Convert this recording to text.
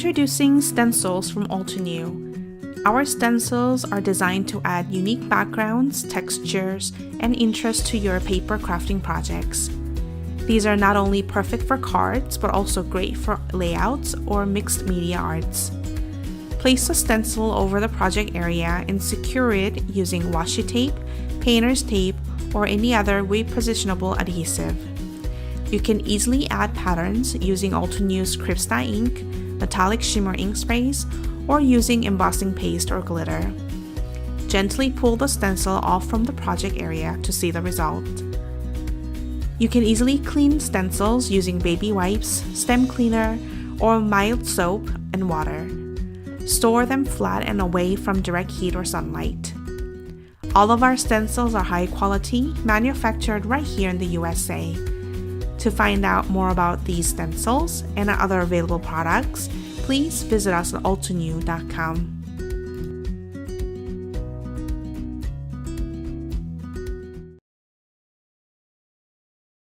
Introducing Stencils from Altenew. Our stencils are designed to add unique backgrounds, textures, and interest to your paper crafting projects. These are not only perfect for cards, but also great for layouts or mixed media arts. Place a stencil over the project area and secure it using washi tape, painter's tape, or any other repositionable adhesive. You can easily add patterns using Altenew's Crystal ink, metallic shimmer ink sprays, or using embossing paste or glitter. Gently pull the stencil off from the project area to see the result. You can easily clean stencils using baby wipes, stem cleaner, or mild soap and water. Store them flat and away from direct heat or sunlight. All of our stencils are high quality, manufactured right here in the USA. To find out more about these stencils and other available products, please visit us at altenew.com.